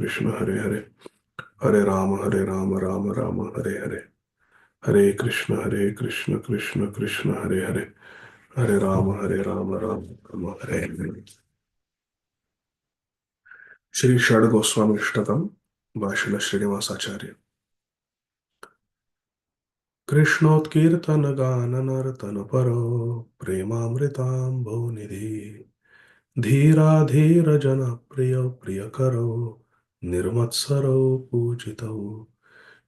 कृष्ण हरे हरे हरे राम राम राम हरे हरे हरे कृष्ण कृष्ण कृष्ण हरे हरे हरे राम राम राम हरे हरे। श्री षड गोस्वामी अष्टकम भाषण श्रीनिवासाचार्य। कृष्णोत्कीर्तन गान नर्तन परो प्रेमामृतांभो निधि धीरा धीर जन प्रिय प्रिय करो निर्मत्सरो पूजितो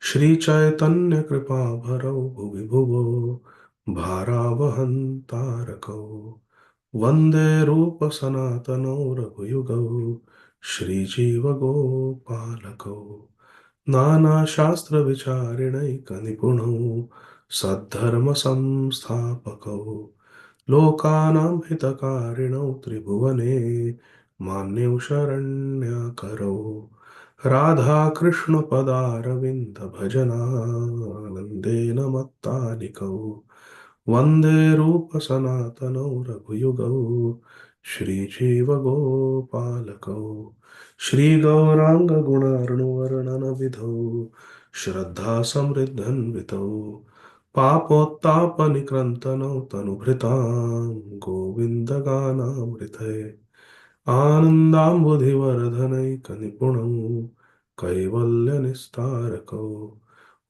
श्री चैतन्य कृपा भरौ भुवि भुवो भारावहं तारकौ वन्दे रूप सनातनौ रघुयुगौ श्रीजीव गोपालकौ नाना शास्त्र विचारिणैकनिपुणौ सद्धर्म संस्थापकौ लोकानां हितकारिणौ त्रिभुवने मान्यौ शरण्यकरौ राधा कृष्ण पदारविन्द भजनानन्देन मत्तालिकौ वन्दे रूप सनातनौ रघुयुगौ श्रीजीव गोपालकौ श्रीगौरांग गुणार्णुवर्णन विधौ श्रद्धा समृद्धन्वितौ पापोत्तापनिकृन्तनौ तनुभृतां गोविन्दगानामृतये आनन्दाम्बुधिवर्धनैकनिपुणौ कैवल्यनिस्तारकौ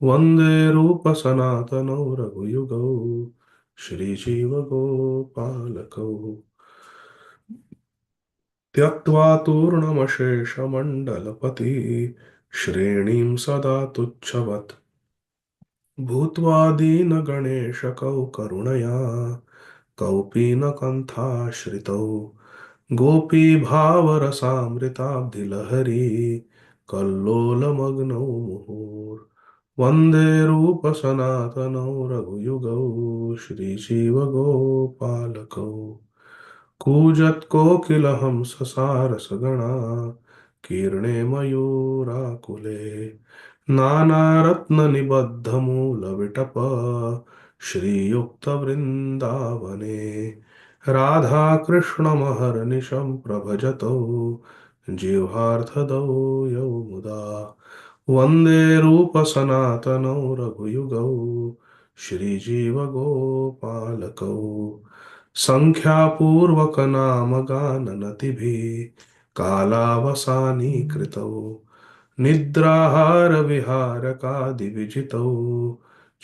वन्दे रूपसनातनौ रघुयुगौ श्रीजीवगोपालकौ त्यक्त्वा तूर्णमशेषमण्डलपति श्रेणीं सदा तुच्छवत् भूत्वा दीनगणेशकौ करुणया कौपीनकण्ठाश्रितौ गोपीभावरसामृताब्धिलहरी कल्लोलमग्नौ मुहुर्वन्दे रूपसनातनौ रघुयुगौ श्रीजीवगोपालकौ कूजत्कोकिलहंससारसगणा कीर्णे मयूराकुले नानारत्ननिबद्धमूलविटप श्रीयुक्तवृन्दावने राधाकृष्णमहर्निशं प्रभजतौ जिह्वार्थदौ यौ मुदा वन्दे रूपसनातनौ रघुयुगौ श्रीजीवगोपालकौ सङ्ख्यापूर्वकनामगाननतिभिः कालावसानीकृतौ निद्राहारविहारकादिविजितौ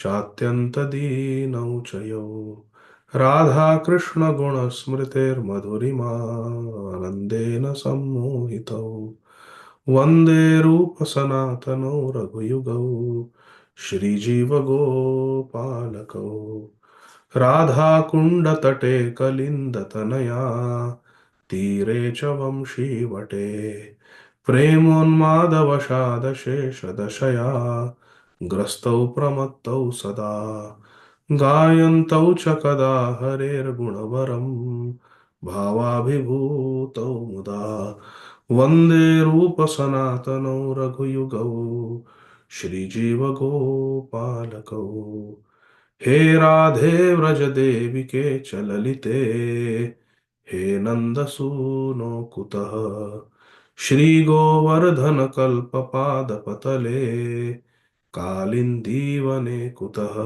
चात्यन्तदीनौ च यौ राधाकृष्णगुणस्मृतिर्मधुरिमानन्देन सम्मोहितौ वन्दे रूपसनातनौ रघुयुगौ श्रीजीवगोपालकौ राधाकुण्डतटे कलिन्दतनया तीरे च वंशीवटे प्रेमोन्मादवशादशेषदशया ग्रस्तौ प्रमत्तौ सदा गायन्तौ च कदा हरेर्गुणवरं भावाभिभूतौ मुदा वन्दे रूपसनातनौ रघुयुगौ श्रीजीवगोपालकौ हे राधे व्रज देविके च ललिते हे नन्दसूनो कुतः श्रीगोवर्धन कल्पपादपतले कालिन्दीवने कुतः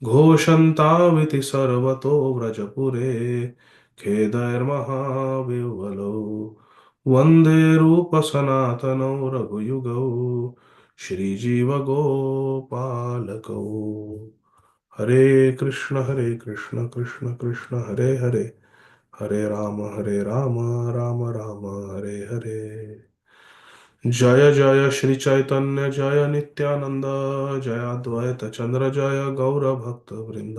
घोषन्ताविति सर्वतो व्रजपुरे खेदैर्महाविह्वलौ वन्दे रूपसनातनौ रघुयुगौ श्रीजीवगोपालकौ हरे कृष्ण कृष्ण कृष्ण हरे हरे हरे राम राम राम हरे हरे। जय जय श्री चैतन्य जय नित्यानंद जय अद्वैत चंद्र जय गौर भक्त वृंद।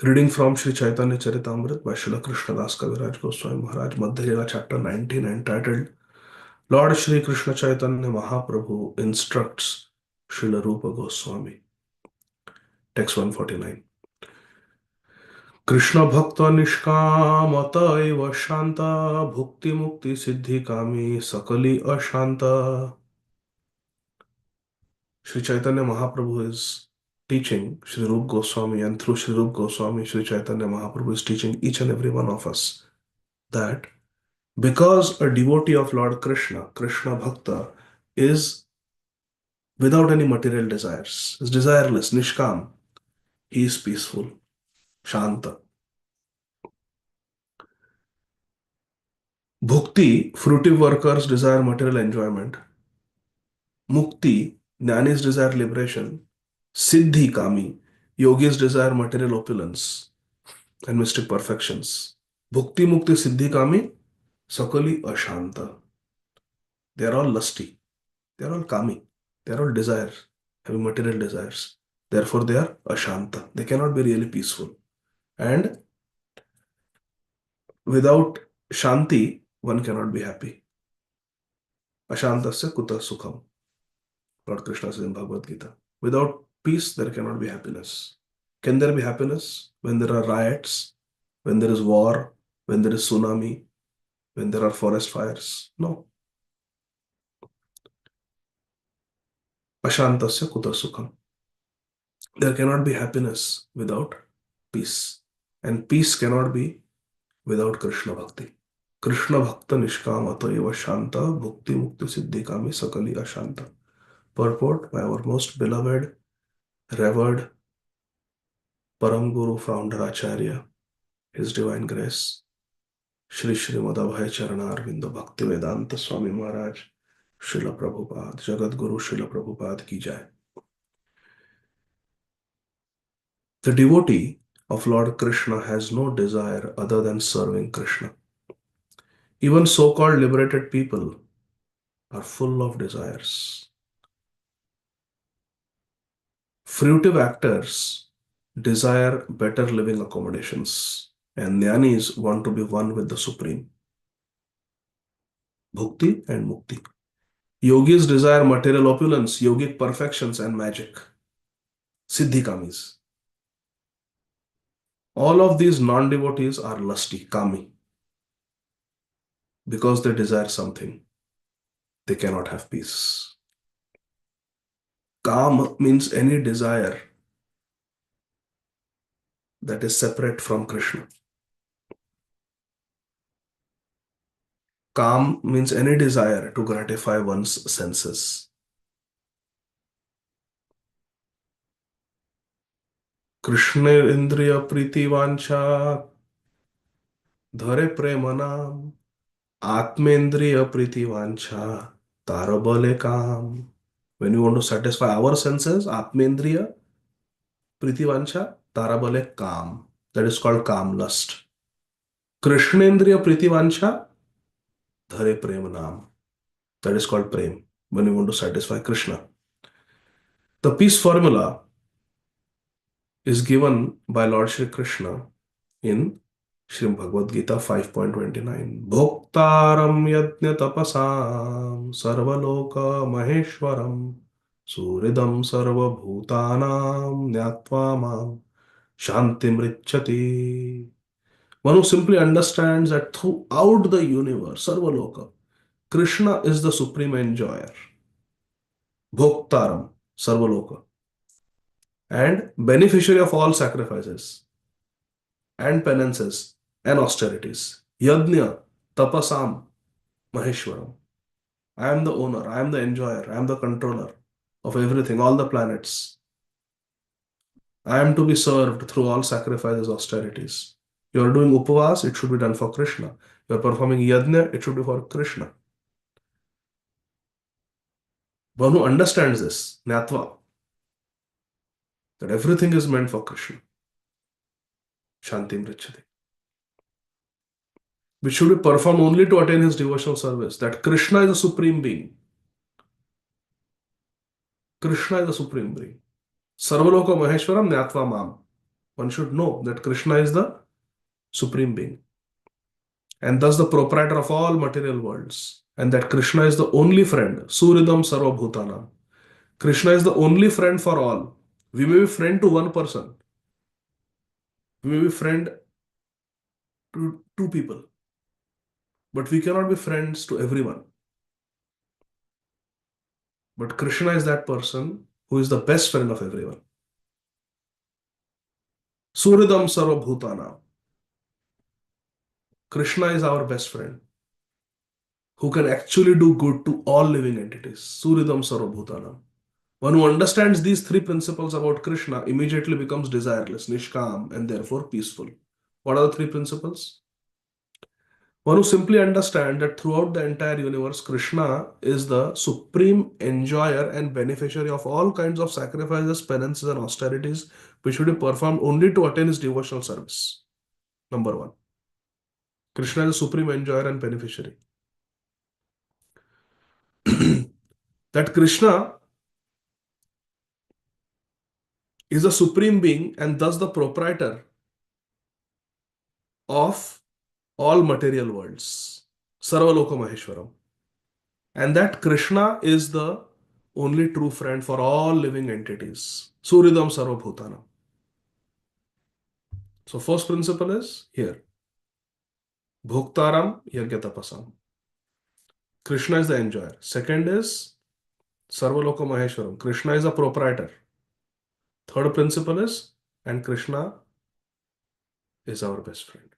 Reading from Shri Chaitanya Charitamrita by Srila Krishnadas Kaviraj Goswami Maharaj, Madhya Lila chapter 19 entitled Lord Shri Krishna Chaitanya Mahaprabhu instructs Srila Rupa Goswami. Text 149. Krishna भक्त निष्कामत एव शांत भुक्ति मुक्ति सिद्धि कामी सकली अशांत. Sri Chaitanya Mahaprabhu is teaching Sri Rup Goswami, and through Sri Rup Goswami, Sri Chaitanya Mahaprabhu is teaching each and every one of us that Because a devotee of Lord Krishna, Krishna Bhakta, is without any material desires, is desireless, Nishkam, he is peaceful, Shanta. Bhukti, fruitive workers desire material enjoyment. Mukti, jnanis desire liberation. Siddhi, kami, yogis desire material opulence and mystic perfections. Bhukti, mukti, siddhi, kami, sakali, ashanta. They are all lusty. They are all kami. They are all desires, having material desires. Therefore, they are ashanta. They cannot be really peaceful. And without shanti, one cannot be happy. Ashantasya kuta sukham. Lord Krishna says in Bhagavad Gita. Without peace, there cannot be happiness. Can there be happiness when there are riots, when there is war, when there is tsunami, when there are forest fires? No. Ashantasya kuta sukham. There cannot be happiness without peace. And peace cannot be without Krishna Bhakti. Krishna Bhakta Nishkamata Eva Shanta Bhukti Mukti Siddhi Kami Sakali Ashanta. Purport by our most beloved, revered Param Guru Founder Acharya, His Divine Grace, Shri Shri Madhavai Charana Arvindo Bhakti Vedanta Swami Maharaj, Srila Prabhupada, Jagat Guru Srila Prabhupada ki jai. The devotee of Lord Krishna has no desire other than serving Krishna. Even so-called liberated people are full of desires. Fruitive actors desire better living accommodations, and jnanis want to be one with the Supreme. Bhukti and Mukti. Yogis desire material opulence, yogic perfections, and magic. Siddhikamis. All of these non-devotees are lusty, kami, because they desire something. They cannot have peace. Kam means any desire that is separate from Krishna. Kam means any desire to gratify one's senses. Krishna Indriya Priti Vancha Dhare Premanam Atmendriya Priti Vancha Tarabale Kam. When you want to satisfy our senses, Atmendriya Priti Vancha Tarabale Kam. That is called Kam lust. Krishnendriya Priti Vancha Dhare Premanam. That is called Prem. When you want to satisfy Krishna. The peace formula is given by Lord Shri Krishna in Srimad Bhagavad Gita 5.29. Bhoktaram yajna tapasam sarvaloka maheshwaram suridam sarva bhutanam nyatva mam shantim richati. One who simply understands that throughout the universe, sarvaloka, Krishna is the supreme enjoyer. Bhoktaram, sarvaloka, and beneficiary of all sacrifices and penances and austerities. Yajna, tapasam, maheshwaram. I am the owner, I am the enjoyer, I am the controller of everything, all the planets. I am to be served through all sacrifices, austerities. You are doing upavas, it should be done for Krishna. You are performing yajna, it should be for Krishna. One who understands this, Nyatva, that everything is meant for Krishna. Shantim Richati. Which should be performed only to attain his devotional service. That Krishna is the supreme being. Krishna is the supreme being. Sarvaloka Maheshwaram Nyatva Mam. One should know that Krishna is the supreme being. And thus the proprietor of all material worlds. And that Krishna is the only friend. Suridam Sarva Bhutanam. Krishna is the only friend for all. We may be friend to one person. We may be friend to two people. But we cannot be friends to everyone. But Krishna is that person who is the best friend of everyone. Suridam Sarva Bhutanam. Krishna is our best friend. who can actually do good to all living entities. Suridam Sarvabhutanam. One who understands these three principles about Krishna immediately becomes desireless, nishkam, and therefore peaceful. What are the three principles? One who simply understands that throughout the entire universe, Krishna is the supreme enjoyer and beneficiary of all kinds of sacrifices, penances, and austerities which should be performed only to attain his devotional service. Number one, Krishna is the supreme enjoyer and beneficiary. That Krishna is the supreme being and thus the proprietor of all material worlds, Sarvaloka Maheshwaram. And that Krishna is the only true friend for all living entities. Suridam Sarvabhutanam. So first principle is here. Bhoktaram Yagyatapasam. Krishna is the enjoyer. Second is Sarvaloka Maheshwaram. Krishna is the proprietor. Third principle is, and Krishna is our best friend.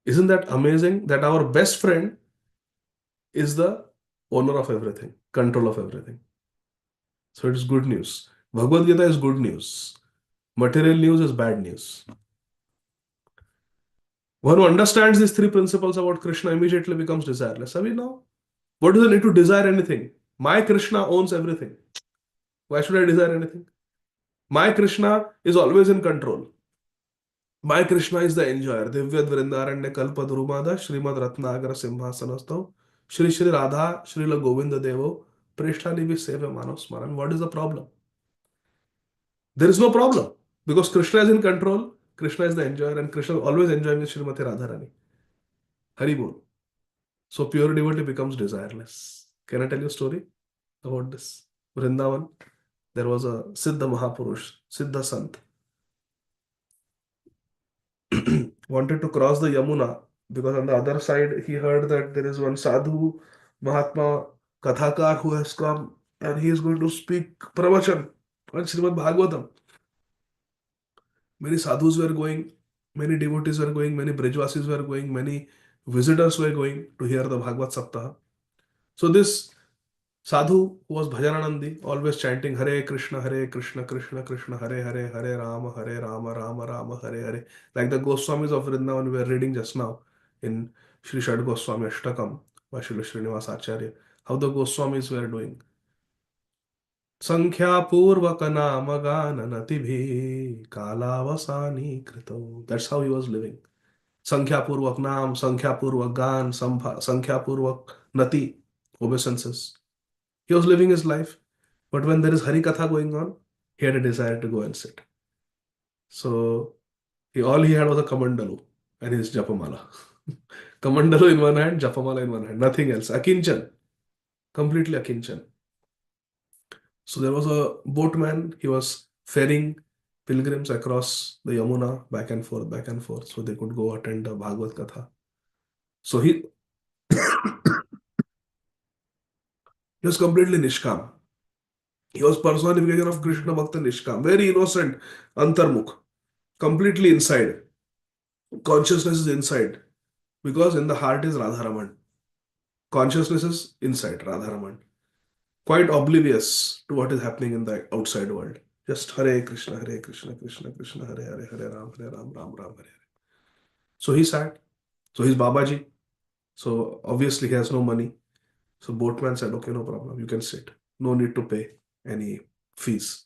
Isn't that amazing that our best friend is the owner of everything, control of everything? So it is good news. Bhagavad Gita is good news. Material news is bad news. One who understands these three principles about Krishna immediately becomes desireless. Have you know? What do I need to desire anything? My Krishna owns everything. Why should I desire anything? My Krishna is always in control. My Krishna is the enjoyer. Divyad Vrindaranya Kalpadurumada Srimad Ratnagara Simhasanastav Shri Shri Radha Srila Govinda Devo Preshtani Seva Manav Smaran. What is the problem? There is no problem because Krishna is in control. Krishna is the enjoyer and Krishna is always enjoying with Srimati Radharani. Hari Bol. So pure devotee becomes desireless. Can I tell you a story about this? Vrindavan, there was a Siddha Mahapurush, Siddha Sant, wanted to cross the Yamuna because on the other side he heard that there is one Sadhu Mahatma Kathakar who has come and he is going to speak pravachan on Srimad Bhagavatam. Many sadhus were going, many devotees were going, many Brijvasis were going, many visitors were going to hear the Bhagavad Saptaha. So this Sadhu who was Bhajananandi, always chanting Hare Krishna, Krishna Krishna, Hare Rama, Rama Rama, Hare Hare. Like the Goswamis of Vrindavan we were reading just now in Sri Shad Goswami Ashtakam by Srila Srinivas Acharya. How the Goswamis were doing. संख्या पूर्वक नाम गान नतिभि कालावसानी कृतो. That's how he was living. संख्या पूर्वक नाम, संख्या पूर्वक गान, संख्या पूर्वक nati, obeisances. He was living his life. But when there is Hari Katha going on, he had a desire to go and sit. So all he had was a Kamandalu and his Japamala. Kamandalu in one hand, Japamala in one hand, nothing else. Akinchan, completely Akinchan. So there was a boatman, he was ferrying pilgrims across the Yamuna back and forth, so they could go attend the Bhagavad Katha. So he, he was completely Nishkam. He was personification of Krishna Bhakta Nishkam, very innocent, Antarmukh, completely inside. Consciousness is inside because in the heart is Radharaman. Consciousness is inside Radharaman. Quite oblivious to what is happening in the outside world. Just Hare Krishna, Krishna Krishna, Hare Hare, Hare Ram, Ram Ram, Hare Hare. So he sat. So he's Babaji. So obviously he has no money. So boatman said, okay, no problem. You can sit. No need to pay any fees.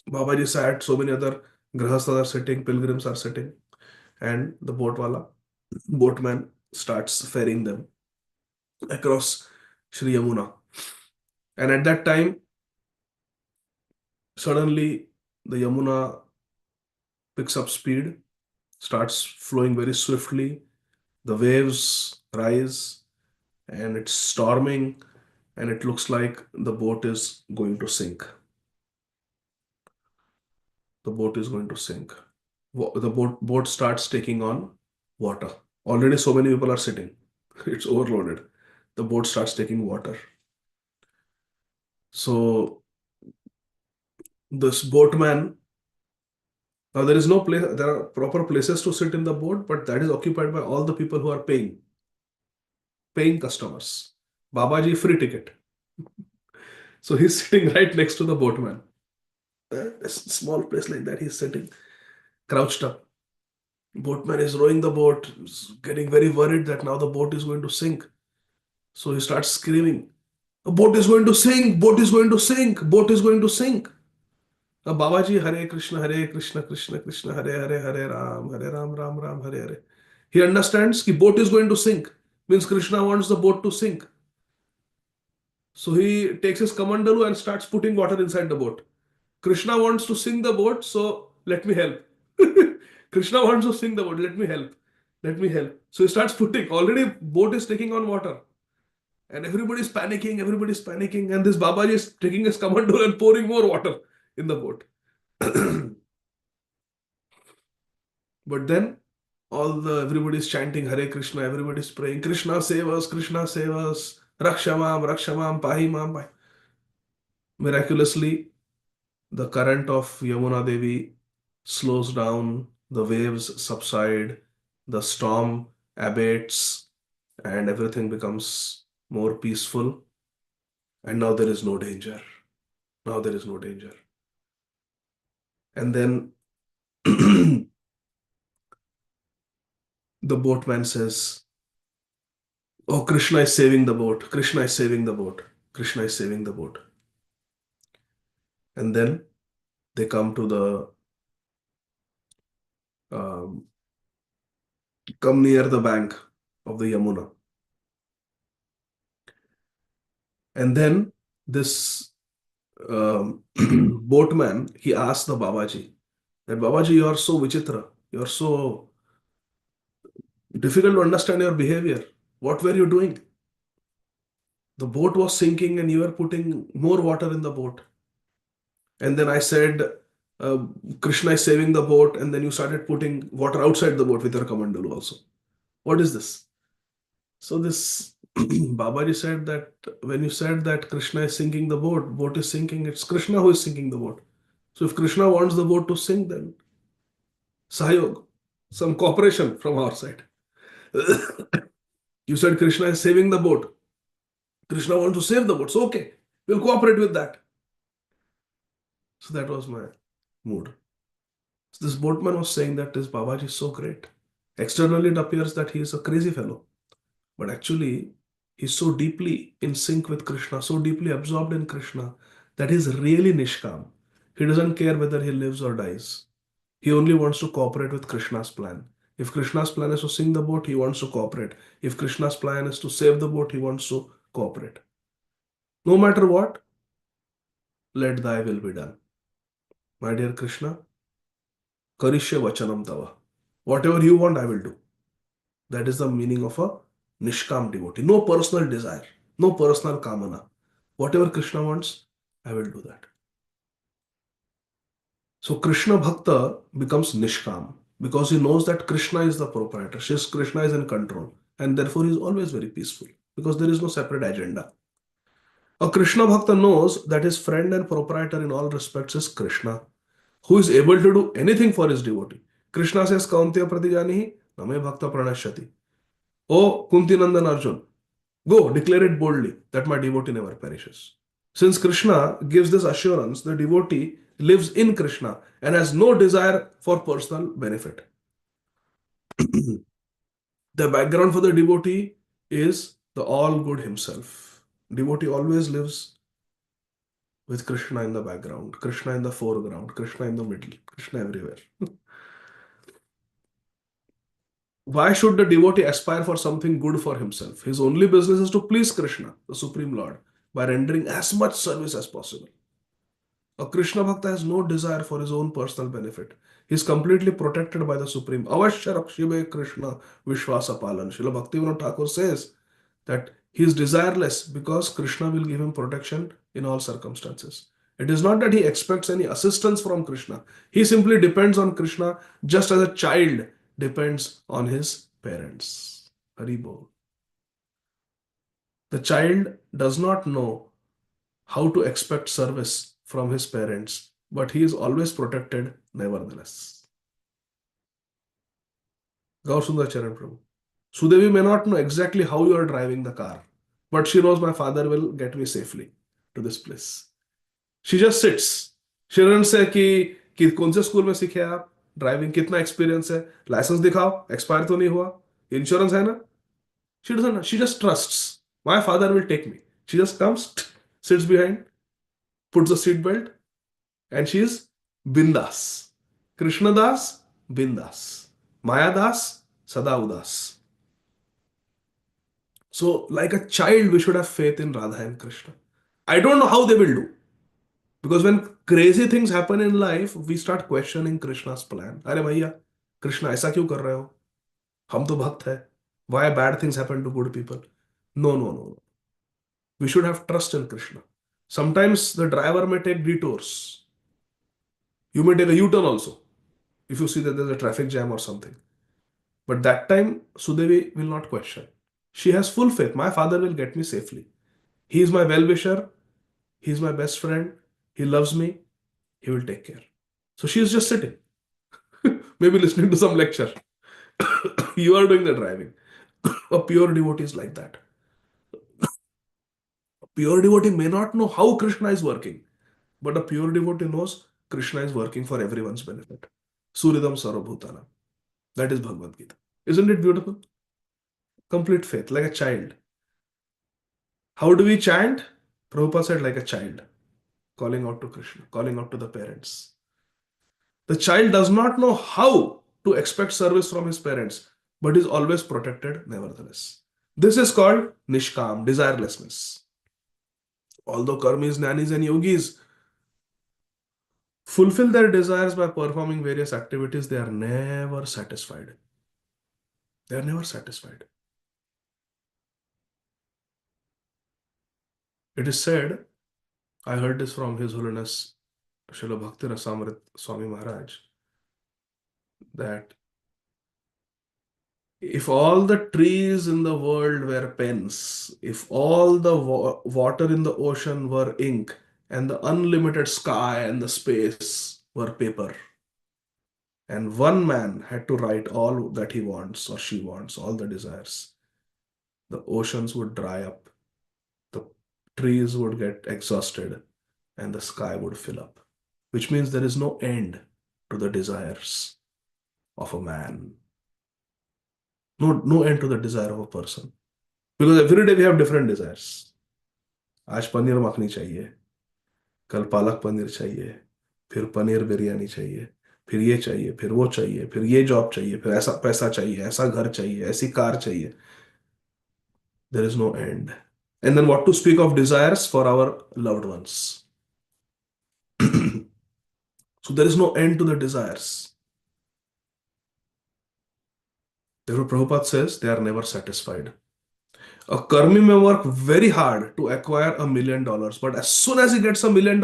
Babaji sat. So many other grahasthas are sitting. Pilgrims are sitting. And the boatman starts ferrying them across Sri Yamuna. And at that time, suddenly the Yamuna picks up speed, starts flowing very swiftly. The waves rise and it's storming, and it looks like the boat is going to sink. The boat is going to sink. The boat starts taking on water. Already so many people are sitting. It's overloaded. The boat starts taking water. So this boatman, now there is no place, there are proper places to sit in the boat, but that is occupied by all the people who are paying. paying customers. Babaji free ticket. So he's sitting right next to the boatman. A small place like that, he's sitting crouched up. Boatman is rowing the boat, getting very worried that now the boat is going to sink. So he starts screaming, "A boat is going to sink! Boat is going to sink! Boat is going to sink!" Now Babaji, Hare Krishna, Krishna Krishna, Hare Ram, Ram Ram, Hare Hare. He understands that boat is going to sink. Means Krishna wants the boat to sink. So he takes his kamandalu and starts putting water inside the boat. Krishna wants to sink the boat, so let me help. Krishna wants to sink the boat, let me help. Let me help. So he starts putting, already boat is taking on water. And everybody's panicking, and this Babaji is taking his kamandalu and pouring more water in the boat. But then everybody's chanting Hare Krishna, everybody's praying, Krishna save us, Rakshamam, Rakshamam, Pahimam. Miraculously, the current of Yamuna Devi slows down, the waves subside, the storm abates, and everything becomes more peaceful. And now there is no danger. Now there is no danger. And then the boatman says, "Oh, Krishna is saving the boat. Krishna is saving the boat. Krishna is saving the boat." And then they come to um, come near the bank of the Yamuna. And then this boatman, he asked the Babaji that, "Babaji, you are so vichitra. You are so difficult to understand your behavior. What were you doing? The boat was sinking and you were putting more water in the boat. And then I said, uh, Krishna is saving the boat, and then you started putting water outside the boat with your kamandalu also. What is this?" So this Babaji said that when you said that Krishna is sinking the boat, boat is sinking, it's Krishna who is sinking the boat. So if Krishna wants the boat to sink, then Sahayog, some cooperation from our side. You said Krishna is saving the boat. Krishna wants to save the boat. So okay, we'll cooperate with that. So that was my mood. So this boatman was saying that this Babaji is so great. Externally, it appears that he is a crazy fellow. But actually, he's so deeply in sync with Krishna, so deeply absorbed in Krishna, that he's really Nishkam. He doesn't care whether he lives or dies. He only wants to cooperate with Krishna's plan. If Krishna's plan is to sink the boat, he wants to cooperate. If Krishna's plan is to save the boat, he wants to cooperate. No matter what, let thy will be done. My dear Krishna, Karishya Vachanam Tava. Whatever you want, I will do. That is the meaning of a Nishkam devotee. No personal desire, no personal kamana. Whatever Krishna wants, I will do that. So Krishna Bhakta becomes Nishkam because he knows that Krishna is the proprietor. Krishna is in control, and therefore he is always very peaceful because there is no separate agenda. A Krishna Bhakta knows that his friend and proprietor in all respects is Krishna, who is able to do anything for his devotee. Krishna says, Kaunteya pratijanihi, name bhakta pranashyati. O Kunti Nandan Arjun, go, declare it boldly that my devotee never perishes. Since Krishna gives this assurance, the devotee lives in Krishna and has no desire for personal benefit. The background for the devotee is the all good himself. Devotee always lives with Krishna in the background, Krishna in the foreground, Krishna in the middle, Krishna everywhere. Why should the devotee aspire for something good for himself? His only business is to please Krishna, the Supreme Lord, by rendering as much service as possible. A Krishna Bhakta has no desire for his own personal benefit. He is completely protected by the Supreme. Avashya Rakshibe Krishna Vishwasa Palan. Srila Bhaktivinoda Thakur says that he is desireless because Krishna will give him protection in all circumstances. It is not that he expects any assistance from Krishna. He simply depends on Krishna just as a child depends on his parents. Haribol. The child does not know how to expect service from his parents, but he is always protected nevertheless. Gaur Sundar Charan Prabhu. Sudevi may not know exactly how you are driving the car, but she knows my father will get me safely to this place. She just sits. She doesn't say कि कौन से school में सीखे आप driving कितना experience है licence दिखाओ expire तो नहीं हुआ इंश्योरेंस है ना she doesn't know. She just trusts my father will take me. She just comes, sits behind, puts the seat belt, and she is bindas. Krishna Das, bindas. Maya Das, sada udas. So, like a child, we should have faith in Radha and Krishna. I don't know how they will do. Because when crazy things happen in life, we start questioning Krishna's plan. अरे भैया कृष्णा ऐसा क्यों कर रहे हो हम तो भक्त है why bad things happen to good people no we should have trust in Krishna. Sometimes the driver may take detours. You may take a U-turn also if you see that there's a traffic jam or something. But that time, Sudevi will not question. She has full faith. My father will get me safely. He is my well-wisher. He is my best friend. He loves me. He will take care. So she is just sitting, maybe listening to some lecture. You are doing the driving. A pure devotee is like that. A pure devotee may not know how Krishna is working, but a pure devotee knows Krishna is working for everyone's benefit. Suridam Sarvabhutana. That is Bhagavad Gita. Isn't it beautiful? Complete faith, like a child. How do we chant? Prabhupada said, like a child, calling out to Krishna, calling out to the parents. The child does not know how to expect service from his parents, but is always protected nevertheless. This is called Nishkam, desirelessness. Although karmis, jnanis, and yogis fulfill their desires by performing various activities, they are never satisfied. They are never satisfied. It is said, I heard this from His Holiness Srila Bhakti Rasamrit Swami Maharaj, that if all the trees in the world were pens, if all the water in the ocean were ink, and the unlimited sky and the space were paper, and one man had to write all that he wants or she wants, all the desires, the oceans would dry up, the trees would get exhausted, and the sky would fill up, which means there is no end to the desires of a man. No end to the desire of a person. Because every day we have different desires. आज पनीर मखनी चाहिए, कल पालक पनीर चाहिए, फिर पनीर बिरयानी चाहिए, फिर ये चाहिए, फिर वो चाहिए, फिर ये जॉब चाहिए, फिर ऐसा पैसा चाहिए, ऐसा घर चाहिए, ऐसी कार चाहिए. There is no end. And then what to speak of desires for our loved ones. So there is no end to the desires. Therefore, Prabhupada says they are never satisfied. A karmi may work very hard to acquire $1 million, but as soon as he gets $1 million,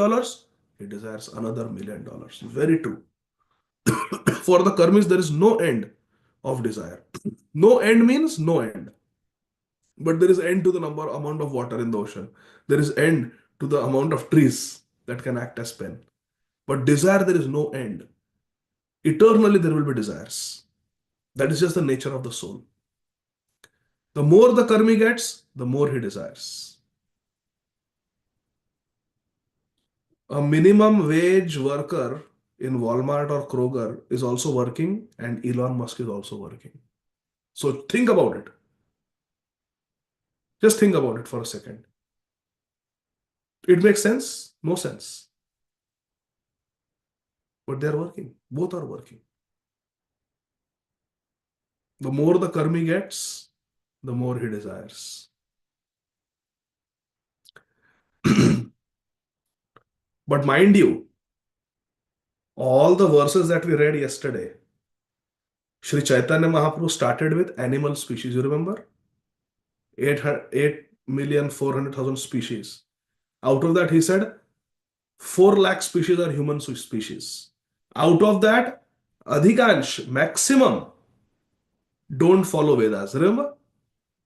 he desires another $1 million. Very true. For the karmis, there is no end of desire. No end means no end. But there is end to the amount of water in the ocean. There is end to the amount of trees that can act as pen. But desire, there is no end. Eternally, there will be desires. That is just the nature of the soul. The more the karmi gets, the more he desires. A minimum wage worker in Walmart or Kroger is also working, and Elon Musk is also working. So think about it. Just think about it for a second. It makes sense? No sense. But they're working. Both are working. The more the karmi gets, the more he desires. But mind you, all the verses that we read yesterday, Sri Chaitanya Mahaprabhu started with animal species. You remember? 8,400,000 species. Out of that, he said 4 lakh species are human species. Out of that, Adhikansh, maximum, don't follow Vedas. Remember?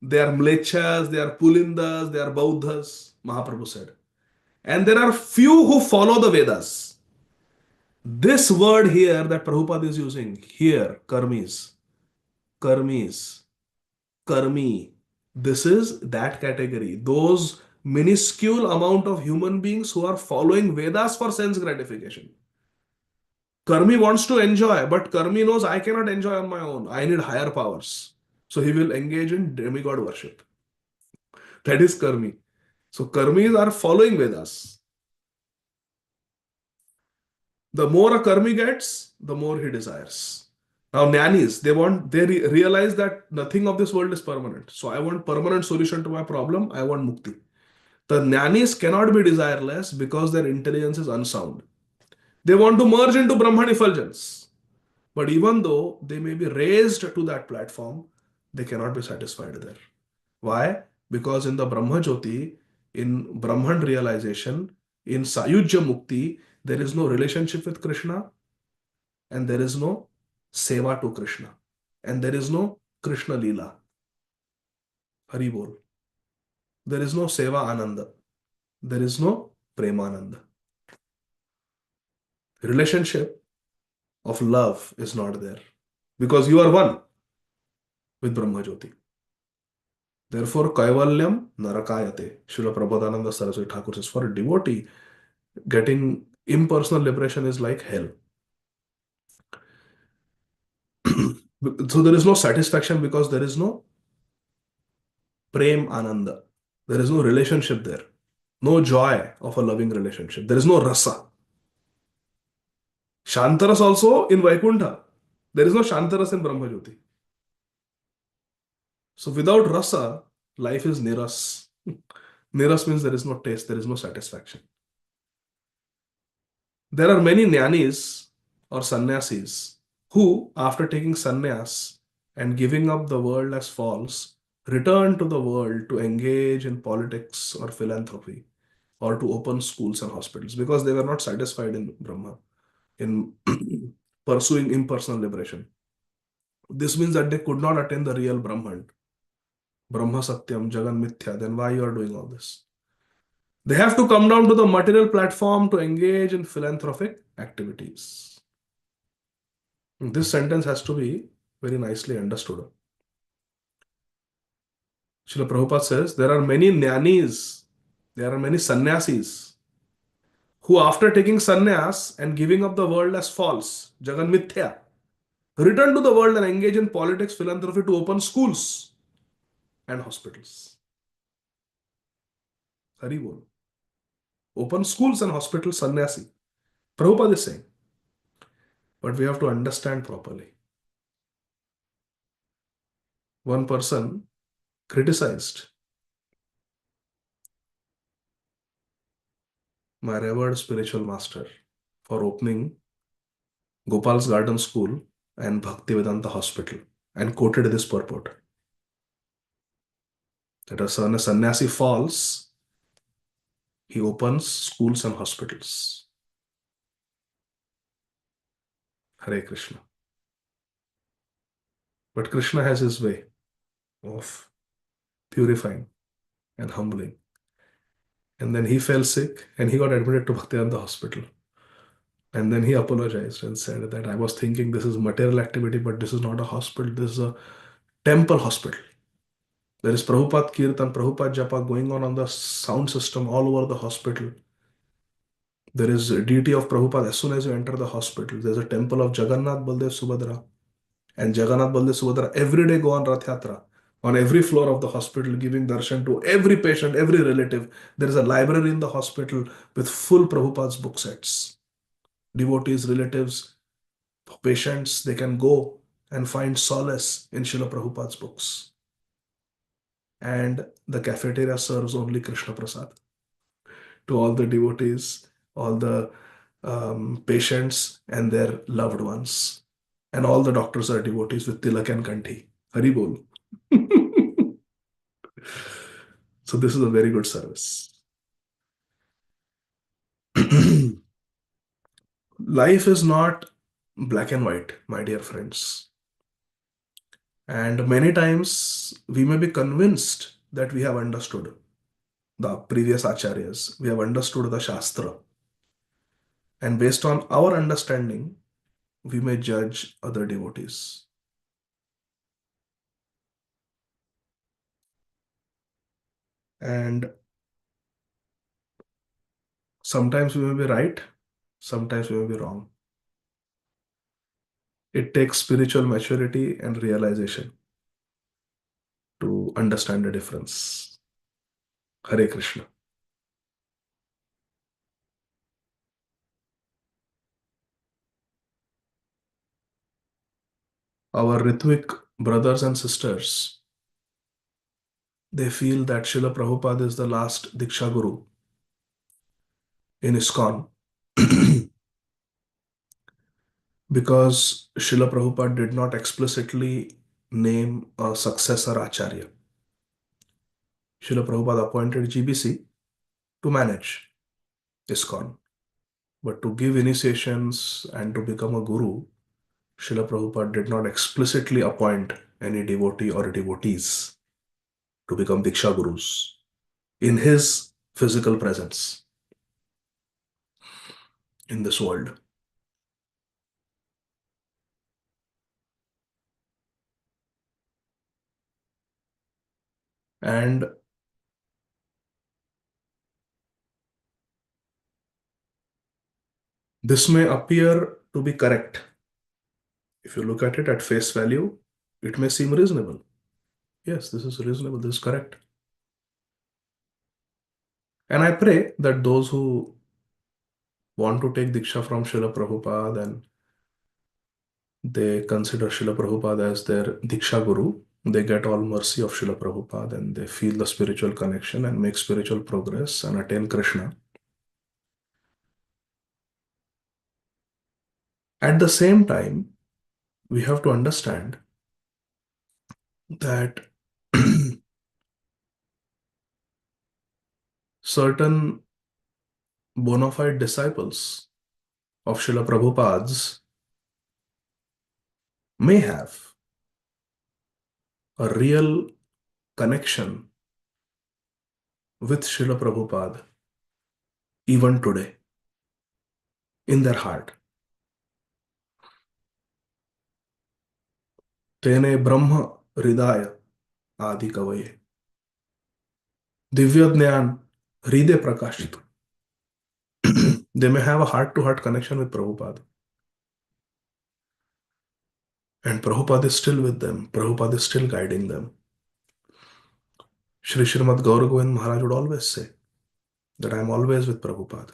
They are Mlechas, they are Pulindas, they are Bauddhas, Mahaprabhu said. And there are few who follow the Vedas. This word here that Prabhupada is using, here, karmis, Karmi. This is that category. Those minuscule amount of human beings who are following Vedas for sense gratification. Karmi wants to enjoy, but Karmi knows I cannot enjoy on my own. I need higher powers. So he will engage in demigod worship. That is Karmi. So Karmis are following Vedas. The more a Karmi gets, the more he desires. Now, Jnanis, they realize that nothing of this world is permanent. So I want permanent solution to my problem. I want mukti. The Jnanis cannot be desireless because their intelligence is unsound. They want to merge into Brahman effulgence. But even though they may be raised to that platform, they cannot be satisfied there. Why? Because in the Brahma Jyoti, in Brahman realization, in Sayujya Mukti, there is no relationship with Krishna and there is no seva to Krishna and there is no Krishna Leela. Hari Bol. There is no seva Ananda. There is no Premananda. Relationship of love is not there because you are one with Brahma Jyoti. Therefore, Kaivalyam Narakayate. Srila Prabodhananda Saraswati Thakur says, for a devotee, getting impersonal liberation is like hell. So there is no satisfaction because there is no Prem Ananda. There is no relationship there. No joy of a loving relationship. There is no rasa. Shantaras also in Vaikuntha. There is no Shantaras in Brahma Jyoti. So without rasa, life is niras. Niras means there is no taste, there is no satisfaction. There are many jnanis or sannyasis who, after taking sannyas and giving up the world as false, return to the world to engage in politics or philanthropy or to open schools and hospitals because they were not satisfied in Brahma, in pursuing impersonal liberation. This means that they could not attain the real Brahman. Brahma Satyam, Jagan Mithya, then why you are doing all this? They have to come down to the material platform to engage in philanthropic activities. This sentence has to be very nicely understood. Srila Prabhupada says there are many jnanis, there are many sannyasis who, after taking sannyas and giving up the world as false, Jagan Mithya, return to the world and engage in politics, philanthropy to open schools and hospitals. Hari Bol. Open schools and hospitals, sannyasi. Prabhupada is saying. But we have to understand properly. One person criticized my revered spiritual master for opening Gopal's Garden School and Bhaktivedanta Hospital and quoted this purport that as soon as sannyasi falls, he opens schools and hospitals. Hare Krishna. But Krishna has his way of purifying and humbling. And then he fell sick and he got admitted to Bhaktivedanta Hospital. And then he apologized and said that I was thinking this is material activity, but this is not a hospital, this is a temple hospital. There is Prabhupada Kirtan, Prabhupada Japa going on the sound system all over the hospital. There is a deity of Prabhupada as soon as you enter the hospital. There's a temple of Jagannath Baldev Subhadra. And Jagannath Baldev Subhadra every day go on Rath Yatra on every floor of the hospital, giving darshan to every patient, every relative. There is a library in the hospital with full Prabhupada's book sets. Devotees, relatives, patients, they can go and find solace in Srila Prabhupada's books. And the cafeteria serves only Krishna Prasad to all the devotees, all the patients and their loved ones. And all the doctors are devotees with tilak and kanthi. Hari bol. So this is a very good service. Life is not black and white, my dear friends. And many times we may be convinced that we have understood the previous acharyas, we have understood the Shastra. And based on our understanding, we may judge other devotees. And sometimes we may be right, sometimes we may be wrong. It takes spiritual maturity and realization to understand the difference. Hare Krishna. Our Ritwik brothers and sisters, they feel that Srila Prabhupada is the last Diksha Guru in ISKCON because Srila Prabhupada did not explicitly name a successor Acharya. Srila Prabhupada appointed GBC to manage ISKCON, but to give initiations and to become a guru, Srila Prabhupada did not explicitly appoint any devotee or devotees to become Diksha Gurus in his physical presence in this world. And this may appear to be correct. If you look at it at face value, it may seem reasonable. Yes, this is reasonable, this is correct. And I pray that those who want to take Diksha from Srila Prabhupada and they consider Srila Prabhupada as their Diksha Guru, they get all mercy of Srila Prabhupada and they feel the spiritual connection and make spiritual progress and attain Krishna. At the same time, we have to understand that certain bona fide disciples of Srila Prabhupada's may have a real connection with Srila Prabhupada even today in their heart. Tene Brahma Hridaya Adi Kavaye. Divya Jnana Hriday Prakashit. They may have a heart to heart connection with Prabhupada. And Prabhupada is still with them. Prabhupada is still guiding them. Shri Srimad Gaur Govind Maharaj would always say that I am always with Prabhupada.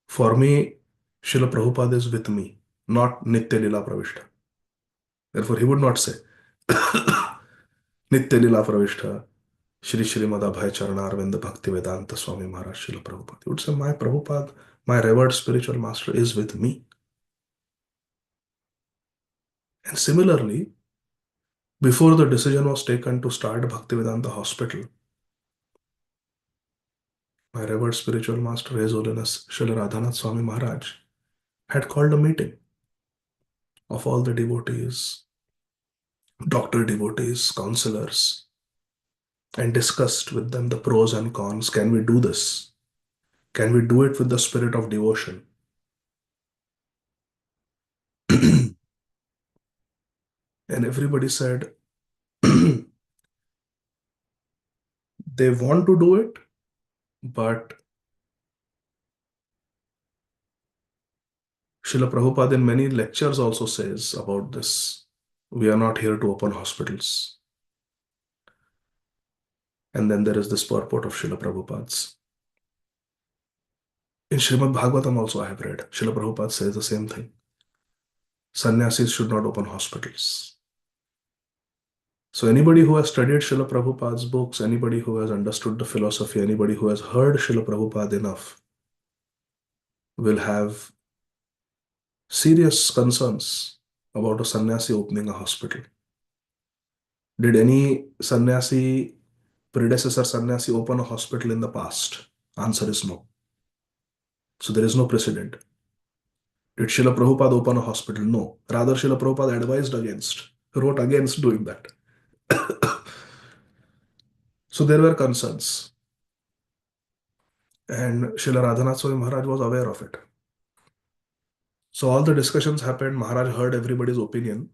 For me, Srila Prabhupada is with me, not Nitya Lila Pravishta. Therefore, he would not say Nitya Lila Pravishta, Shri Srimad Abhay Charana Arvinda Bhakti Vedanta Swami Maharaj Srila Prabhupada. He would say, my Prabhupada, my revered spiritual master is with me. And similarly, before the decision was taken to start Bhaktivedanta Hospital, my revered spiritual master, His Holiness Srila Radhanath Swami Maharaj, had called a meeting of all the devotees, doctor devotees, counselors, and discussed with them the pros and cons. Can we do this? Can we do it with the spirit of devotion? And everybody said they want to do it, but Srila Prabhupada in many lectures also says about this. We are not here to open hospitals. And then there is this purport of Srila Prabhupada's. In Srimad Bhagavatam also I have read, Srila Prabhupada says the same thing. Sannyasis should not open hospitals. So anybody who has studied Srila Prabhupada's books, anybody who has understood the philosophy, anybody who has heard Srila Prabhupada enough will have serious concerns about a sannyasi opening a hospital. Did any sannyasi, predecessor sannyasi open a hospital in the past? Answer is no. So there is no precedent. Did Srila Prabhupada open a hospital? No. Rather, Srila Prabhupada advised against, wrote against doing that. So there were concerns. And Srila Radhanath Swami Maharaj was aware of it. So all the discussions happened. Maharaj heard everybody's opinion.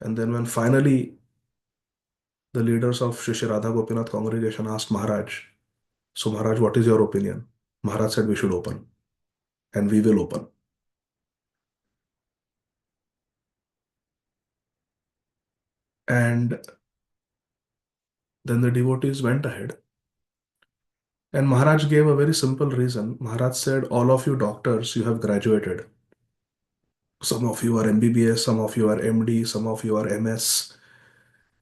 And then when finally The leaders of Shri Shri Radha Gopinath congregation asked Maharaj, so Maharaj, what is your opinion? Maharaj said we should open, and we will open. And then the devotees went ahead. And Maharaj gave a very simple reason. Maharaj said, all of you doctors, you have graduated. Some of you are MBBS, some of you are MD, some of you are MS,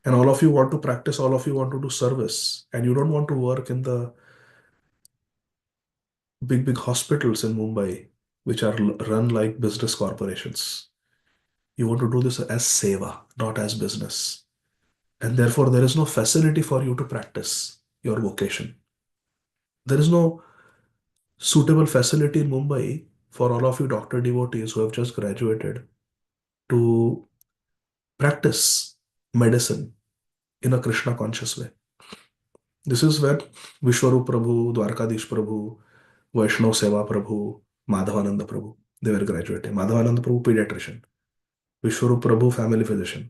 and all of you want to practice, all of you want to do service, and you don't want to work in the big hospitals in Mumbai, which are run like business corporations. You want to do this as seva, not as business. And therefore, there is no facility for you to practice your vocation. There is no suitable facility in Mumbai for all of you doctor devotees who have just graduated to practice medicine in a Krishna conscious way. This is where Vishwarup Prabhu, Dwarkadish Prabhu, Vaishnav Seva Prabhu, Madhavananda Prabhu, they were graduating. Madhavananda Prabhu, pediatrician. Vishwarup Prabhu, family physician.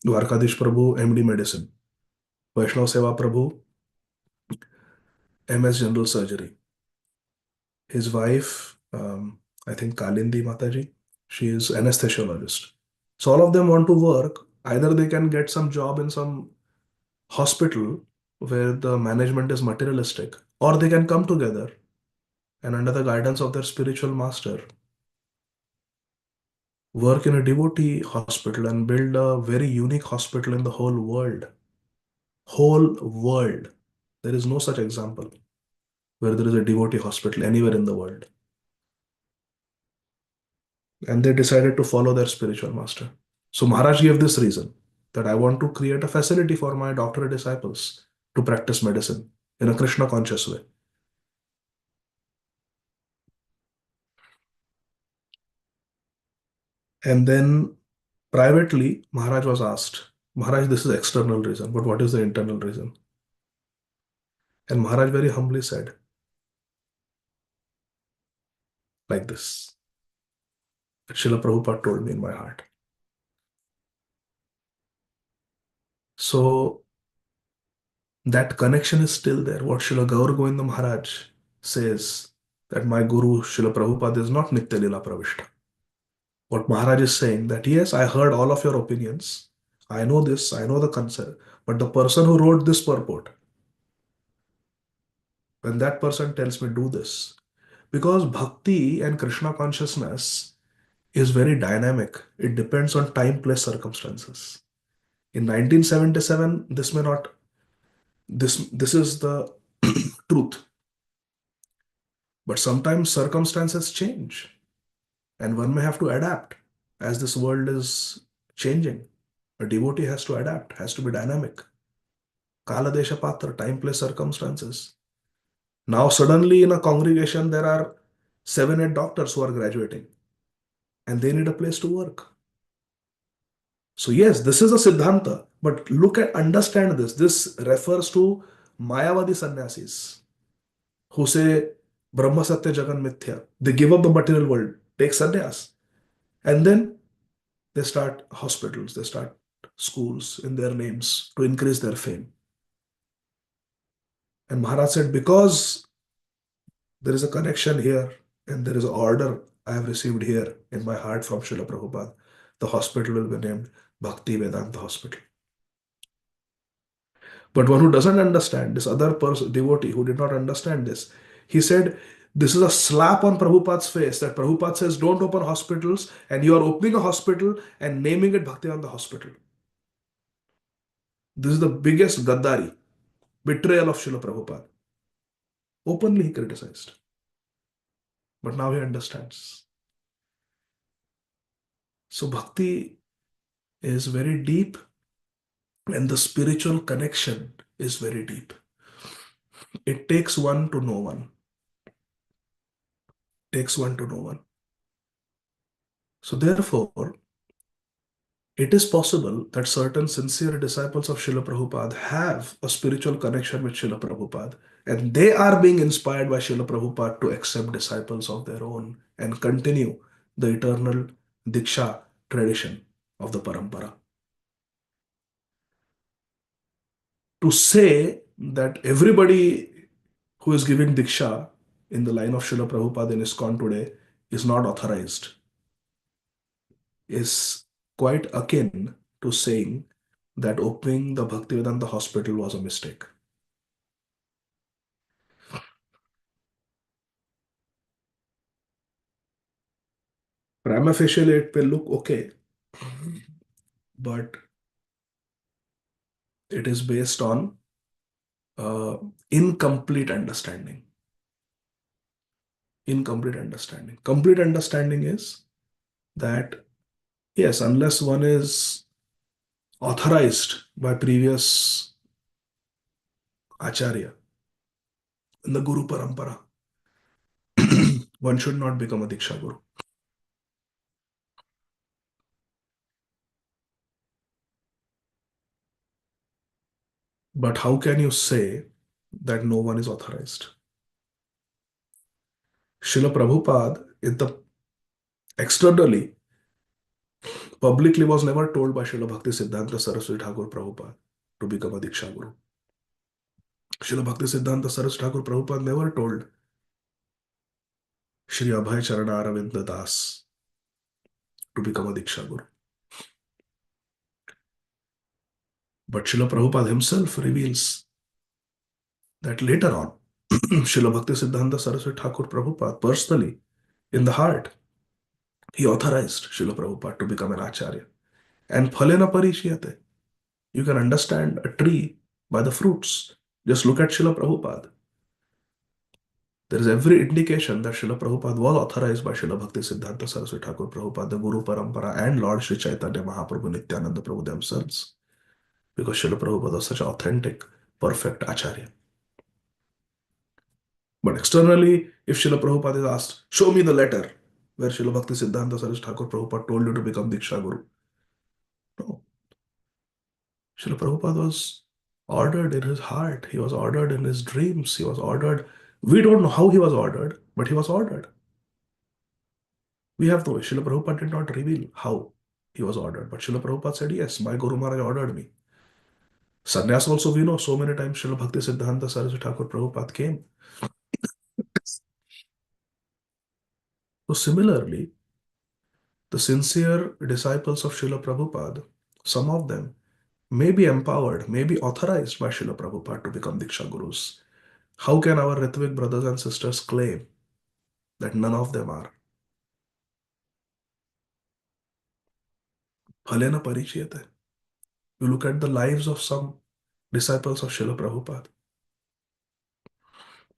Dwarkadish Prabhu, MD medicine. Vaishnav Seva Prabhu, MS general surgery. His wife, I think Kalindi Mataji, she is anesthesiologist. So all of them want to work. Either they can get some job in some hospital where the management is materialistic, or they can come together and under the guidance of their spiritual master work in a devotee hospital and build a very unique hospital in the whole world. Whole world. There is no such example where there is a devotee hospital anywhere in the world. And they decided to follow their spiritual master. So Maharaj gave this reason that I want to create a facility for my doctor disciples to practice medicine in a Krishna conscious way. And then privately, Maharaj was asked, Maharaj, this is external reason, but what is the internal reason? And Maharaj very humbly said, like this, that Srila Prabhupada told me in my heart. So that connection is still there. What Srila Gaur Govinda Maharaj says, that my Guru Srila Prabhupada is not Nitya Lila Pravishta. What Maharaj is saying, that yes, I heard all of your opinions. I know this, I know the concept. But the person who wrote this purport, when that person tells me do this, because bhakti and Krishna consciousness is very dynamic. It depends on time, place, circumstances. In 1977, this may not, this is the truth. But sometimes circumstances change and one may have to adapt as this world is changing. A devotee has to adapt, has to be dynamic. Kala Desha Patra, time, place, circumstances. Now, suddenly in a congregation, there are 7, 8 doctors who are graduating and they need a place to work. So, yes, this is a Siddhanta, but look at, understand this. This refers to Mayavadi sannyasis who say Brahma Satya Jagan Mithya. They give up the material world, take sannyas, and then they start hospitals, they start schools in their names to increase their fame. And Maharaj said, because there is a connection here and there is an order I have received here in my heart from Srila Prabhupada, the hospital will be named Bhakti Vedanta Hospital. But one who doesn't understand, this other person, devotee who did not understand this, he said, this is a slap on Prabhupada's face that Prabhupada says, don't open hospitals, and you are opening a hospital and naming it Bhaktivedanta Hospital. This is the biggest Gaddari, betrayal of Srila Prabhupada. Openly he criticized. But now he understands. So bhakti is very deep and the spiritual connection is very deep. It takes one to know one. Takes one to know one. So therefore, it is possible that certain sincere disciples of Srila Prabhupada have a spiritual connection with Srila Prabhupada and they are being inspired by Srila Prabhupada to accept disciples of their own and continue the eternal Diksha tradition of the Parampara. To say that everybody who is giving Diksha in the line of Srila Prabhupada in ISKCON today is not authorized is quite akin to saying that opening the Bhaktivedanta hospital was a mistake. Prima facie, it will look okay, but it is based on uh, incomplete understanding. Incomplete understanding. Complete understanding is that, yes, unless one is authorized by previous acharya in the Guru Parampara, one should not become a Diksha Guru. But how can you say that no one is authorized? Srila Prabhupada, in the externally, publicly was never told by Srila Bhakti Siddhanta Saraswati Thakur Prabhupada to become a Diksha Guru. Srila Bhakti Siddhanta Saraswati Thakur Prabhupada never told Shri Abhay Charana Aravinda Das to become a Diksha Guru. But Srila Prabhupada himself reveals that later on, Srila Bhakti Siddhanta Saraswati Thakur Prabhupada personally, in the heart, he authorized Srila Prabhupada to become an Acharya. And phalena parichyate. You can understand a tree by the fruits. Just look at Srila Prabhupada. There is every indication that Srila Prabhupada was authorized by Srila Bhakti Siddhanta Saraswati Thakur Prabhupada, the Guru Parampara, and Lord Sri Chaitanya Mahaprabhu Nityananda Prabhu themselves. Because Srila Prabhupada was such an authentic, perfect Acharya. But externally, if Srila Prabhupada is asked, show me the letter where Srila Bhakti Siddhanta Saraswati Thakur Prabhupada told you to become Diksha Guru. No. Srila Prabhupada was ordered in his heart. He was ordered in his dreams. He was ordered. We don't know how he was ordered, but he was ordered. We have no. Srila Prabhupada did not reveal how he was ordered, but Srila Prabhupada said, yes, my Guru Maharaj ordered me. Sannyas also, we know so many times Srila Bhakti Siddhanta Saraswati Thakur Prabhupada came. So similarly, the sincere disciples of Srila Prabhupada, some of them may be empowered, may be authorized by Srila Prabhupada to become Diksha Gurus. How can our Ritvik brothers and sisters claim that none of them are? Phalena parichiyate. You look at the lives of some disciples of Srila Prabhupada.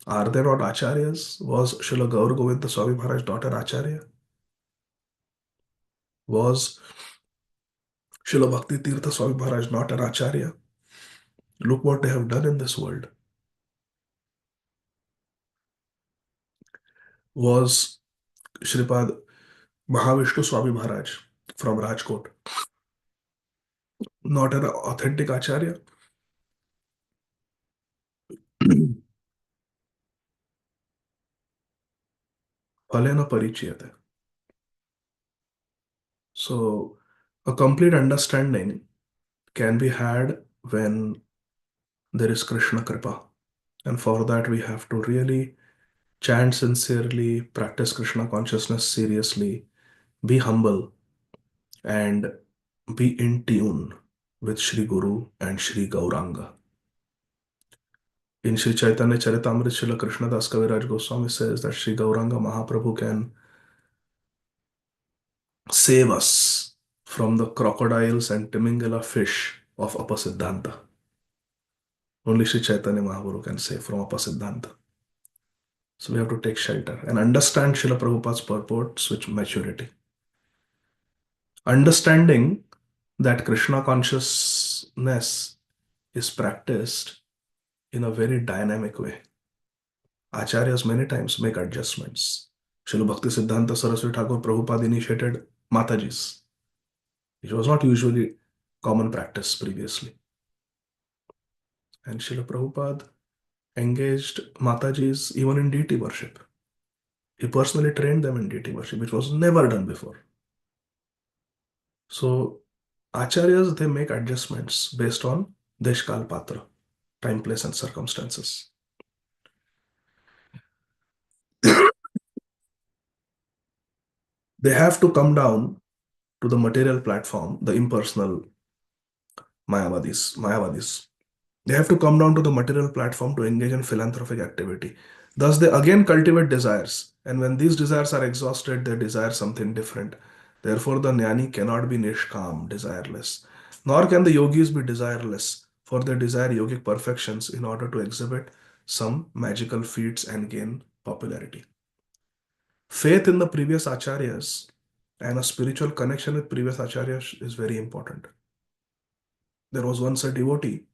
Are they not acharyas? Was Srila Gaur Govinda Swami Maharaj not an acharya? Was Srila Bhakti Tirtha Swami Maharaj not an acharya? Look what they have done in this world. Was Sripad Mahavishnu Swami Maharaj from Rajkot not an authentic acharya? Phalena parichiyate. So, a complete understanding can be had when there is Krishna Kripa. And for that, we have to really chant sincerely, practice Krishna consciousness seriously, be humble, and be in tune with Sri Guru and Sri Gauranga. In Sri Chaitanya Charitamrita, Srila Krishnadas Kaviraj Goswami says that Sri Gauranga Mahaprabhu can save us from the crocodiles and Timingala fish of Apasiddhanta. Only Sri Chaitanya Mahaprabhu can save from Apasiddhanta. So we have to take shelter and understand Srila Prabhupada's purports with maturity. Understanding that Krishna consciousness is practiced in a very dynamic way. Acharyas many times make adjustments. Srila Bhakti Siddhanta Saraswati Thakur Prabhupada initiated Matajis, which was not usually common practice previously. And Srila Prabhupada engaged Matajis even in deity worship. He personally trained them in deity worship, which was never done before. So, acharyas, they make adjustments based on Deshkal Patra. time, place, and circumstances. They have to come down to the material platform, the impersonal Mayavadis. They have to come down to the material platform to engage in philanthropic activity. Thus, they again cultivate desires. And when these desires are exhausted, they desire something different. Therefore, the jnani cannot be nishkam, desireless. Nor can the yogis be desireless, for they desire yogic perfections in order to exhibit some magical feats and gain popularity. Faith in the previous acharyas and a spiritual connection with previous acharyas is very important. There was once a devotee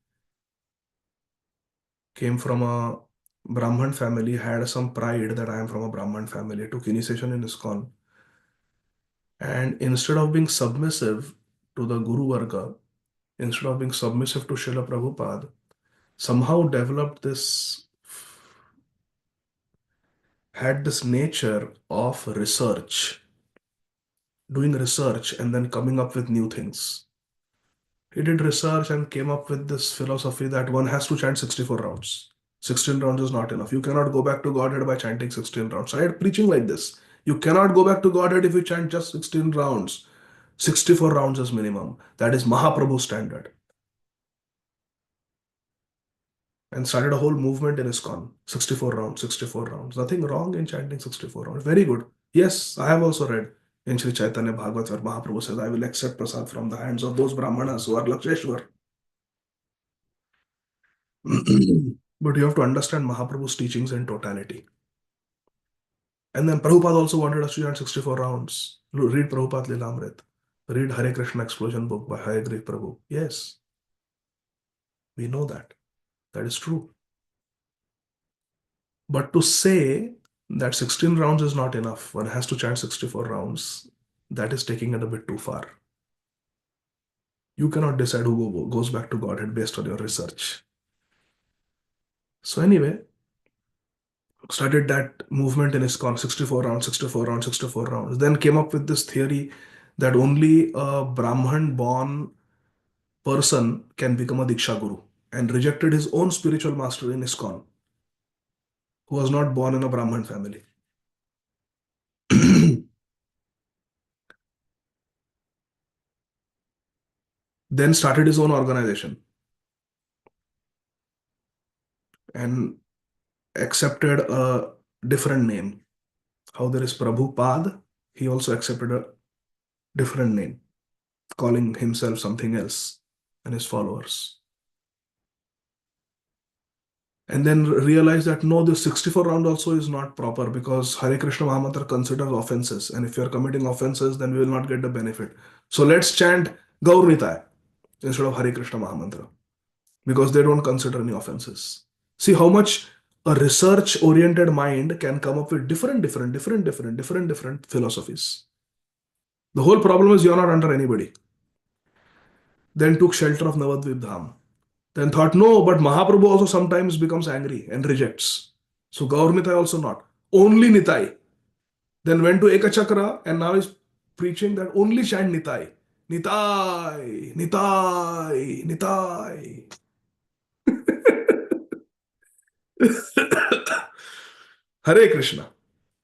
came from a Brahman family, had some pride that I am from a Brahman family, took initiation in ISKCON. And instead of being submissive to the Guru Varga, instead of being submissive to Srila Prabhupada, somehow developed this, had this nature of research, doing research and then coming up with new things. He did research and came up with this philosophy that one has to chant 64 rounds. 16 rounds is not enough. You cannot go back to Godhead by chanting 16 rounds. I had preaching like this. You cannot go back to Godhead if you chant just 16 rounds. 64 rounds is minimum. That is Mahaprabhu's standard. And started a whole movement in ISKCON. 64 rounds, 64 rounds. Nothing wrong in chanting 64 rounds. Very good. Yes, I have also read in Sri Chaitanya Bhagavat where Mahaprabhu says, I will accept prasad from the hands of those Brahmanas who are Laksheshwar. But you have to understand Mahaprabhu's teachings in totality. And then Prabhupada also wanted us to chant 64 rounds. Read Prabhupada Lilamrit. Read Hare Krishna Explosion book by Hayagriv Prabhu. Yes, we know that. That is true. But to say that 16 rounds is not enough, one has to chant 64 rounds, that is taking it a bit too far. You cannot decide who goes back to Godhead based on your research. So anyway, started that movement in ISKCON, 64 rounds, 64 rounds, 64 rounds. Then came up with this theory that only a Brahman born person can become a Diksha Guru, and rejected his own spiritual master in ISKCON, who was not born in a Brahman family. Then started his own organization and accepted a different name. How there is Prabhupada, he also accepted a different name, calling himself something else and his followers. And then realized that no, this 64 round also is not proper because Hare Krishna Mahamantra considers offenses. And if you are committing offenses, then we will not get the benefit. So let's chant Gaur Nitai instead of Hare Krishna Mahamantra because they don't consider any offenses. See how much a research oriented mind can come up with different philosophies. The whole problem is you're not under anybody. Then took shelter of Navadvip Dham. Then thought, no, but Mahaprabhu also sometimes becomes angry and rejects. So Gaur Nitai also not. Only Nitai. Then went to Ekachakra and now is preaching that only chant Nitai. Nitai, Nitai, Nitai. Hare Krishna.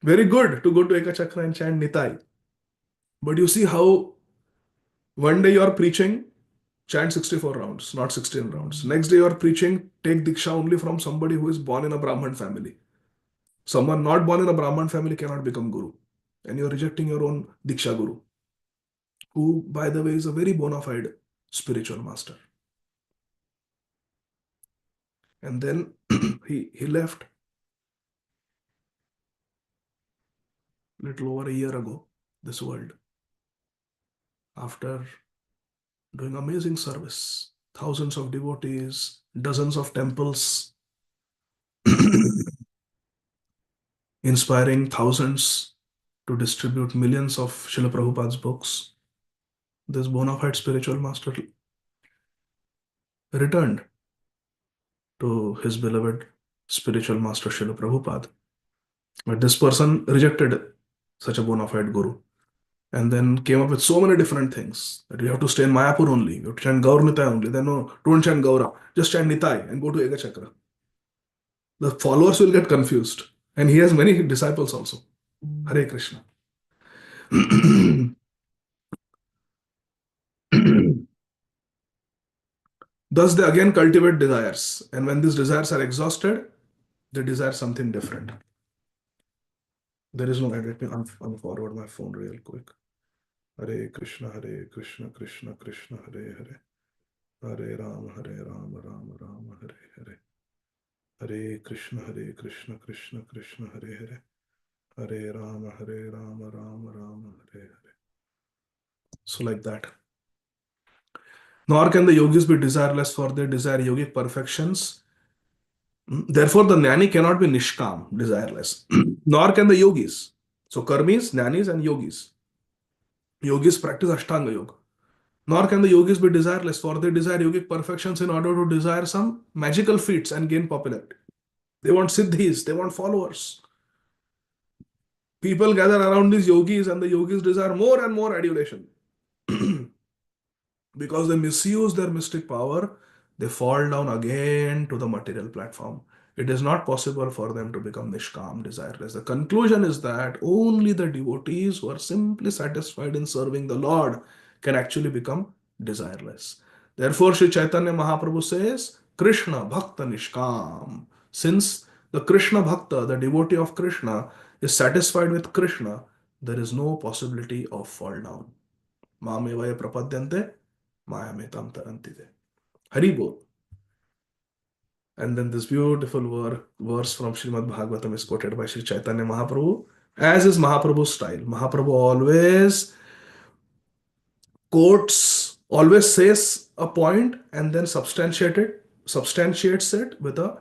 Very good to go to Ekachakra and chant Nitai. But you see how one day you are preaching, chant 64 rounds, not 16 rounds. Next day you are preaching, take Diksha only from somebody who is born in a Brahman family. Someone not born in a Brahman family cannot become Guru. And you're rejecting your own Diksha Guru, who, by the way, is a very bona fide spiritual master. And then he left little over a year ago, this world, after doing amazing service. Thousands of devotees, dozens of temples, inspiring thousands to distribute millions of Srila Prabhupada's books. This bona fide spiritual master returned to his beloved spiritual master Srila Prabhupada. But this person rejected such a bona fide guru. and then came up with so many different things that you have to stay in Mayapur only, you have to chant Gaur Nitai only. Then no, don't chant Gaura, just chant Nitai and go to Ega Chakra. The followers will get confused, and he has many disciples also. Hare Krishna. Thus, they again cultivate desires, and when these desires are exhausted, they desire something different. There is no end. Let me unforward my phone real quick. Hare Krishna, Krishna Krishna, Hare Hare. Hare Ram, Ram Ram, Hare Hare. Hare Krishna, Krishna Krishna, Hare Hare. Hare Ram, Ram Ram, Hare Hare. So like that. Nor can the yogis be desireless, for they desire yogic perfections. Therefore, the jnani cannot be nishkam, desireless. Nor can the yogis. So karmis, jnanis, and yogis. Yogis practice Ashtanga Yoga. Nor can the yogis be desireless, for they desire yogic perfections in order to desire some magical feats and gain popularity. They want siddhis, they want followers. People gather around these yogis, and the yogis desire more and more adulation. Because they misuse their mystic power, they fall down again to the material platform. It is not possible for them to become nishkam, desireless. The conclusion is that only the devotees who are simply satisfied in serving the Lord can actually become desireless. Therefore, Sri Chaitanya Mahaprabhu says, Krishna Bhakta Nishkam. Since the Krishna Bhakta, the devotee of Krishna, is satisfied with Krishna, there is no possibility of fall down. Mamevaya prapadyante Mayametam tarantite. Hari Bol. And then this beautiful verse from Srimad Bhagavatam is quoted by Sri Chaitanya Mahaprabhu, as is Mahaprabhu's style. Mahaprabhu always quotes, always says a point and then substantiates it with a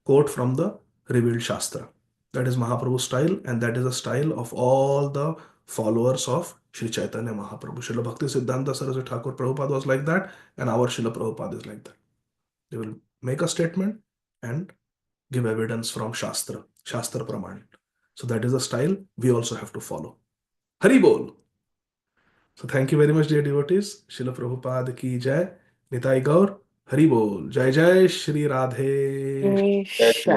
quote from the revealed Shastra. That is Mahaprabhu's style, and that is the style of all the followers of Sri Chaitanya Mahaprabhu. Srila Bhakti Siddhanta Saraswati Thakur Prabhupada was like that, and our Srila Prabhupada is like that. They will make a statement and give evidence from Shastra Praman. So that is the style we also have to follow. Hari Bol. So thank you very much, dear devotees. Srila Prabhupada ki jai. Nitai Gaur. Hari Bol. Jai Jai Shri Radhe. Jai Shri